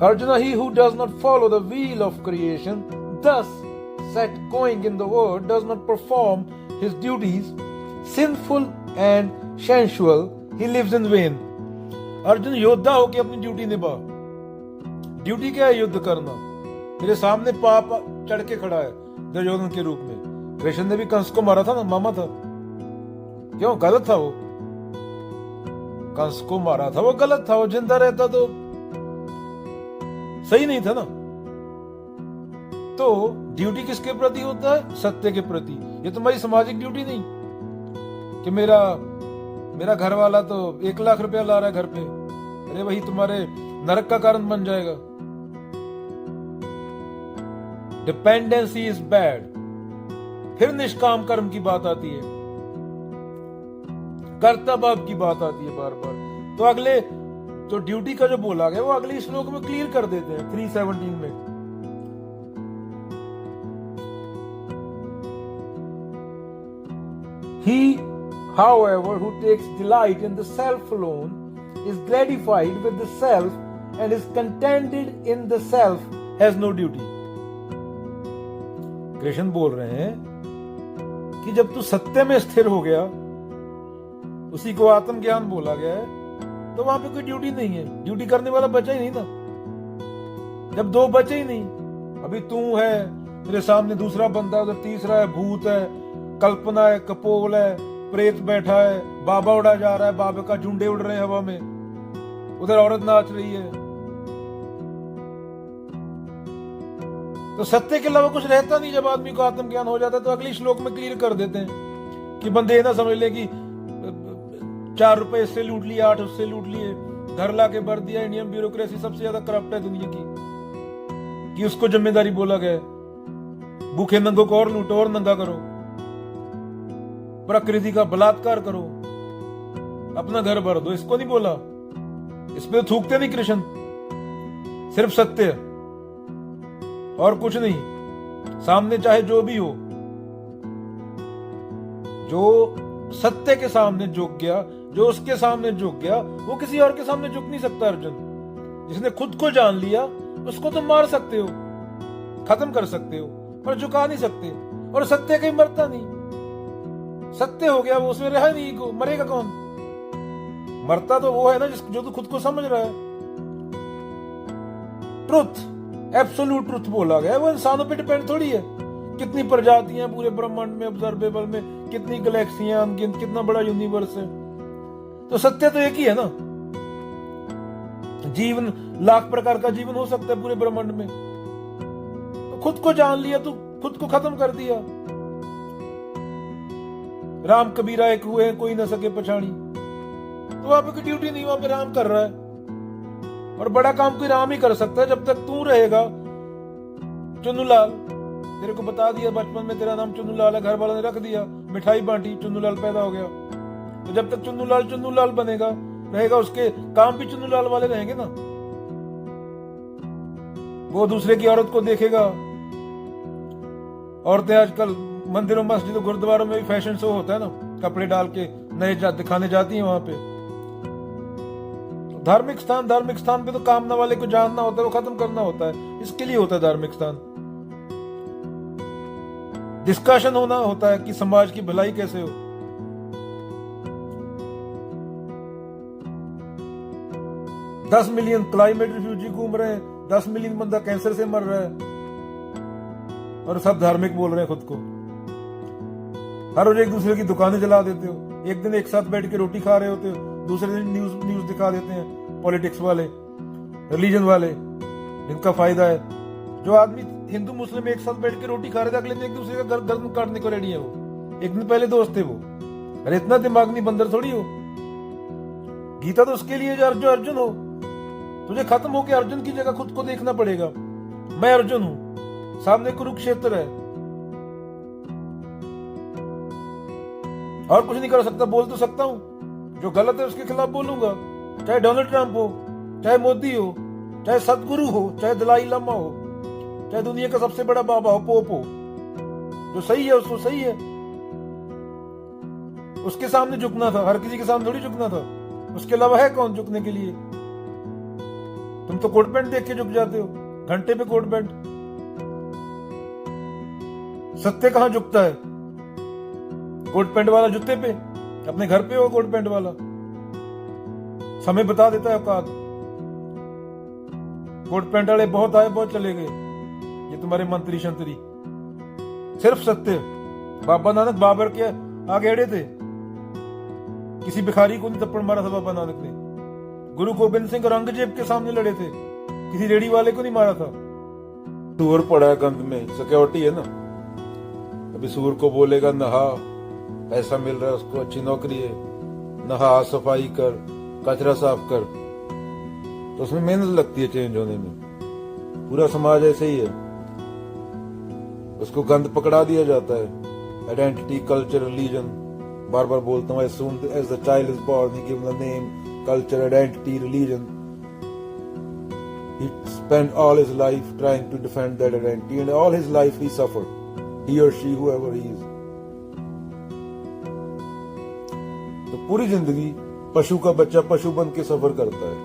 Arjuna, he who does not follow the wheel of creation, thus set going in the world, does not perform his duties, sinful and sensual, he lives in vain. Arjun योद्धा होके अपनी duty निभा। Duty क्या है? युद्ध करना। तेरे सामने पाप चढ़ के खड़ा है दुर्योधन के रूप में। कृष्ण ने भी कंस को मारा था ना, मामा था। क्यों? गलत था वो। कंस को मारा था, वो गलत था। वो जिंदा रहता तो सही नहीं था ना। तो ड्यूटी किसके प्रति होता है? सत्य के प्रति। ये तुम्हारी सामाजिक ड्यूटी नहीं कि मेरा घर वाला तो 1 लाख रुपया ला रहा है घर पे, अरे वही तुम्हारे नरक का कारण बन जाएगा। Dependency is bad. फिर निष्काम कर्म की बात आती है, कर्तव्य की बात आती है बार बार। तो अगले तो ड्यूटी का जो बोला गया वो अगले श्लोक में क्लियर कर देते हैं 3:17 में। He, however, who takes delight in the self alone is gratified with the self and is contented in the self has no duty. Krishna बोल रहे हैं कि जब तू सत्य में स्थिर हो गया, उसी को आत्मज्ञान बोला गया है, तो वहां पे कोई ड्यूटी नहीं है। ड्यूटी करने वाला बचा ही नहीं ना। जब दो बचे ही नहीं, अभी तू है, तेरे सामने दूसरा बंदा है, उधर तीसरा है, भूत है, कल्पना है, कपोल है, प्रेत बैठा है, बाबा उड़ा जा रहा है, बाबा का झुंडे उड़ रहे हैं हवा में, उधर औरत नाच रही है। तो सत्य के अलावा कुछ रहता नहीं। जब आदमी को आत्मज्ञान हो जाता है तो अगले श्लोक में क्लियर कर देते हैं कि बंदे ये ना समझ ले कि 4 रुपए इससे लूट लिए, 8 उससे लूट लिए, घर ला के भर दिया। इंडियन ब्यूरोक्रेसी सबसे ज्यादा करप्ट है दुनिया की, कि उसको जिम्मेदारी बोला गया है। भूखे नंगों को और लूटो और नंगा करो, प्रकृति का बलात्कार करो, अपना घर भर दो। इसको नहीं बोला, इस पे तो थूकते नहीं कृष्ण। सिर्फ सत्य और कुछ नहीं। सामने चाहे जो भी हो, जो सत्य के सामने झुक गया, जो उसके सामने झुक गया, वो किसी और के सामने झुक नहीं सकता। अर्जुन, जिसने खुद को जान लिया उसको तुम मार सकते हो, खत्म कर सकते हो, पर झुका नहीं सकते। और सत्य कहीं मरता नहीं। सत्य हो गया वो, उसमें रहा नहीं को, मरेगा कौन? मरता तो वो है ना जो तू खुद को समझ रहा है। ट्रुथ, एब्सोल्यूट ट्रुथ बोला गया, वो इंसानों पे डिपेंड थोड़ी है। कितनी प्रजातियां पूरे ब्रह्मांड में, ऑब्जर्वेबल में, कितनी गैलेक्सियां अनगिनत, कितना बड़ा यूनिवर्स है। तो सत्य तो एक ही है ना। जीवन, लाख प्रकार का जीवन हो सकता है पूरे ब्रह्मांड में। तो खुद को जान लिया तो खुद को खत्म कर दिया। राम कबीरा एक हुए, कोई न सके पछाड़ी। तो वहां पे कोई ड्यूटी नहीं, वहां पे राम कर रहा है। और बड़ा काम कोई राम ही कर सकता है जब तक तू रहेगा। चुन्नूलाल, तेरे को बता दिया बचपन में तेरा नाम चुन्नूलाल है, घर वालों ने रख दिया, मिठाई बांटी, चुन्नूलाल पैदा हो गया। तो जब तक चुन्नूलाल बनेगा, रहेगा, उसके काम भी चुन्नूलाल वाले रहेंगे ना। वो दूसरे की औरत को देखेगा। औरतें आजकल मंदिरों, मस्जिदों, गुरुद्वारों में भी फैशन शो होता है ना, कपड़े डाल के नए दिखाने जाती हैं वहां पे। धार्मिक स्थान पे तो कामना वाले को जानना होता है, वो खत्म करना होता है। इसके लिए होता है धार्मिक स्थान। डिस्कशन होना होता है कि समाज की भलाई कैसे हो। दस मिलियन क्लाइमेट रिफ्यूजी घूम रहे हैं, 10 मिलियन बंदा कैंसर से मर रहा है, और सब धार्मिक बोल रहे हैं खुद को। हर रोज एक दूसरे की दुकानें जला देते हो। एक दिन एक साथ बैठ के रोटी खा रहे होते हो, दूसरे दिन न्यूज दिखा देते हैं पॉलिटिक्स वाले, रिलीजन वाले, जिनका फायदा है। जो आदमी हिंदू मुस्लिम एक साथ बैठ के रोटी खा रहे थे, अगले दिन एक दूसरे का गर्दन काटने को रेडी है वो। एक दिन पहले दोस्त थे वो। अरे इतना दिमाग नहीं, बंदर थोड़ी हो। गीता तो उसके लिए जो अर्जुन हो। तुझे खत्म होकर अर्जुन की जगह खुद को देखना पड़ेगा। मैं अर्जुन हूं, सामने कुरुक्षेत्र है, और कुछ नहीं कर सकता। बोल तो सकता हूं, जो गलत है उसके खिलाफ बोलूंगा। चाहे डोनाल्ड ट्रंप हो, चाहे मोदी हो, चाहे सदगुरु हो, चाहे दलाई लामा हो, चाहे दुनिया का सबसे बड़ा बाबा हो, पोप हो। जो सही है उसको सही है, उसके सामने झुकना था। हर किसी के सामने थोड़ी झुकना था। उसके अलावा है कौन झुकने के लिए? तुम तो कोट पैंट देख के झुक जाते हो, घंटे पे कोट पैंट। सत्य कहां झुकता है? कोट पैंट वाला जूते पे, अपने घर पे हो कोट पैंट वाला, समय बता देता है औकात। कोट पैंट वाले बहुत आए बहुत चले गए, ये तुम्हारे मंत्री शंत्री। सिर्फ सत्य। बाबा नानक बाबर के आगे अड़े थे, किसी भिखारी को नहीं थप्पड़ मारा था बाबा नानक ने। गुरु गोबिंद सिंह औरंगजेब के सामने लड़े थे, किसी रेडी वाले को नहीं मारा था। सूअर पड़ा है गंद में, सिक्योरिटी है ना। अभी सूअर को बोलेगा नहा, पैसा मिल रहा है उसको, अच्छी नौकरी है, नहा, सफाई कर, कचरा साफ कर, तो उसमें मेहनत लगती है चेंज होने में। पूरा समाज ऐसे ही है, उसको गंद पकड़ा दिया जाता है। आइडेंटिटी, कल्चर, रिलीजन, बार बार बोलता हूँ, as soon as the child is born, he given a name, culture, identity, religion. He spent all his life trying to defend that identity, and all his life he suffered. He or she, whoever he is. तो पूरी जिंदगी पशु का बच्चा पशु बन के सफर करता है,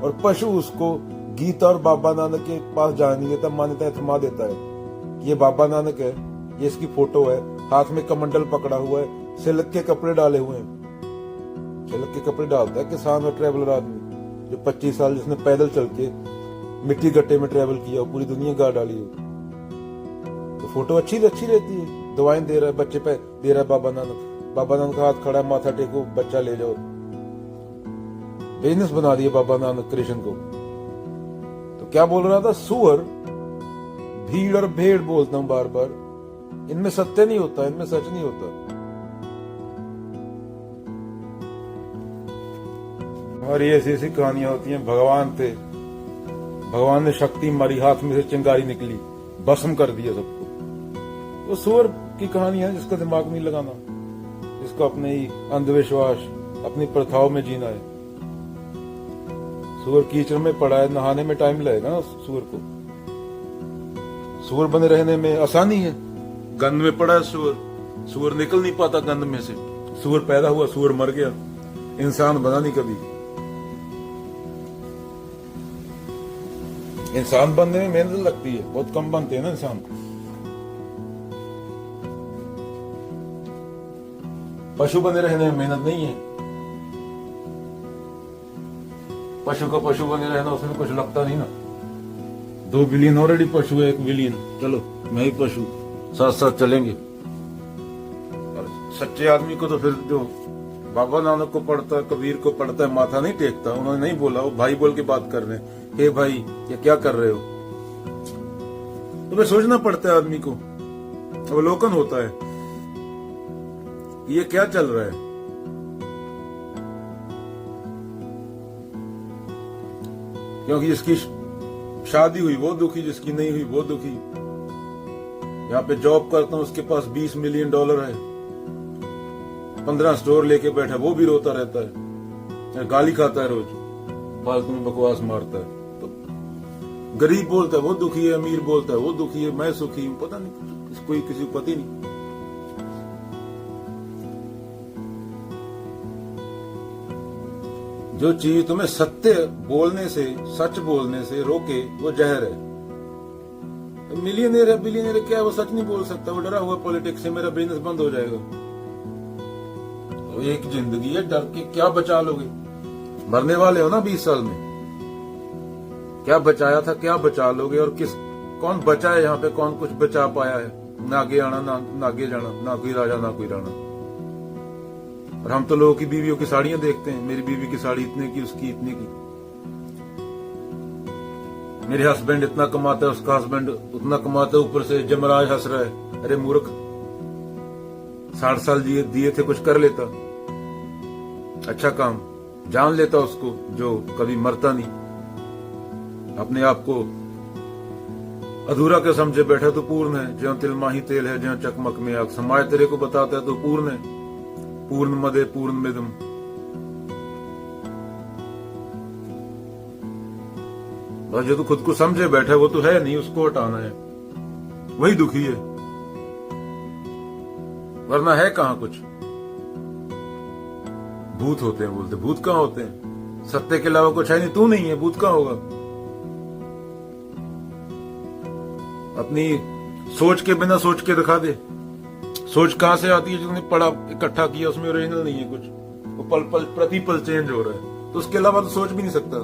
और पशु उसको गीता और बाबा नानक के पास जाने नहीं देता, मान्यता थमा देता है कि ये बाबा नानक है, ये इसकी फोटो है, हाथ में कमंडल पकड़ा हुआ है, सिल्क के कपड़े डाले हुए हैं। सिल्क के कपड़े डालता है किसान और ट्रेवलर आदमी, जो 25 साल जिसने पैदल चल के मिट्टी गट्टे में ट्रेवल किया, पूरी दुनिया गा डाली हो। तो फोटो अच्छी रहती है, दवाएं दे रहा है, बच्चे पे दे रहा है बाबा नानक। बाबा नानक का हाथ खड़ा है, माथा टेको, बच्चा ले जाओ। बिजनेस बना दिया बाबा नानक कृष्ण को। तो क्या बोल रहा था? सुअर, भीड़ और भेड़ बोलता हूं बार बार, इनमें सत्य नहीं होता, इनमें सच नहीं होता। हमारी ऐसी ऐसी कहानियां होती हैं। भगवान थे, भगवान ने शक्ति मारी, हाथ में से चिंगारी निकली, भस्म कर दिया सबको। वो सुअर की कहानी है जिसका दिमाग नहीं लगाना, जिसको अपने ही अंधविश्वास, अपनी प्रथाओं में जीना है। सुअर कीचड़ में पड़ा है, नहाने में टाइम लगेगा ना सुअर को। सुअर बने रहने में आसानी है। गंद में पड़ा है सुअर, सुअर निकल नहीं पाता गंद में से। सुअर पैदा हुआ, सुअर मर गया, इंसान बना नहीं कभी। इंसान बनने में मेहनत लगती है, बहुत कम बनते हैं ना इंसान। पशु बने रहने में मेहनत नहीं है। पशु का पशु बने रहना, उसमें कुछ लगता नहीं ना। 2 बिलियन ऑलरेडी पशु है, 1 बिलियन, चलो मैं ही पशु, साथ साथ चलेंगे। और सच्चे आदमी को तो फिर जो बाबा नानक को पढ़ता है, कबीर को पढ़ता है, माथा नहीं टेकता। उन्होंने नहीं बोला, वो भाई बोल के बात कर रहे हैं, हे भाई ये क्या कर रहे हो। तो फिर सोचना पड़ता है आदमी को, अवलोकन होता है ये क्या चल रहा है। क्योंकि जिसकी शादी हुई वो दुखी, जिसकी नहीं हुई वो दुखी। यहाँ पे जॉब करता हूं, उसके पास $20 मिलियन है, 15 स्टोर लेके बैठा, वो भी रोता रहता है, गाली खाता है रोज, फालतू में बकवास मारता है। तो गरीब बोलता है वो दुखी है, अमीर बोलता है वो दुखी है, मैं सुखी हूं, पता नहीं, कोई किसी को पता ही नहीं। जो चीज तुम्हें सत्य बोलने से, सच बोलने से रोके, वो जहर है। मिलियनेर है, बिलियनेर है, क्या वो सच नहीं बोल सकता? वो डरा हुआ पॉलिटिक्स से, मेरा बिजनेस बंद हो जाएगा। तो एक जिंदगी है, डर के क्या बचा लोगे? मरने वाले हो ना 20 साल में, क्या बचाया था, क्या बचा लोगे? और कौन बचा है यहाँ पे? कौन कुछ बचा पाया है? ना आगे आना, ना आगे जाना, ना कोई राजा, ना कोई राणा। और हम तो लोगों की बीवियों की साड़ियां देखते हैं, मेरी बीवी की साड़ी इतने की, उसकी इतने की। मेरे हस्बैंड इतना कमाता है, उसका हस्बैंड उतना कमाता है, ऊपर से जमराज हंस रहा है। अरे मूर्ख, 60 साल दिए थे, कुछ कर लेता, अच्छा काम, जान लेता उसको, जो कभी मरता नहीं। अपने आप को अधूरा के समझे बैठा तो पूर्ण है। ज्यों तिल माही तेल है, ज्यों चकमक में आग। समाज तेरे को बताता है तो पूर्ण है। पूर्ण मदे पूर्ण मिदम। बस जो तू खुद को समझे बैठा वो तो है नहीं, उसको हटाना है, वही दुखी है, वरना है कहां कुछ। भूत होते हैं बोलते, भूत कहां होते हैं? सत्य के अलावा कुछ है नहीं, तू नहीं है, भूत कहाँ होगा। अपनी सोच के बिना सोच के दिखा दे। सोच कहां से आती है? जिसने पढ़ा इकट्ठा किया, उसमें ओरिजिनल नहीं है कुछ, वो पल पल प्रति पल चेंज हो रहा है। तो उसके अलावा तो सोच भी नहीं सकता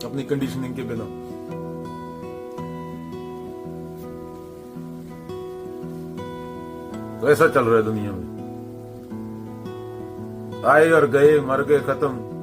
अपनी कंडीशनिंग के बिना। तो ऐसा चल रहा है दुनिया में, आए और गए, मर गए, खत्म।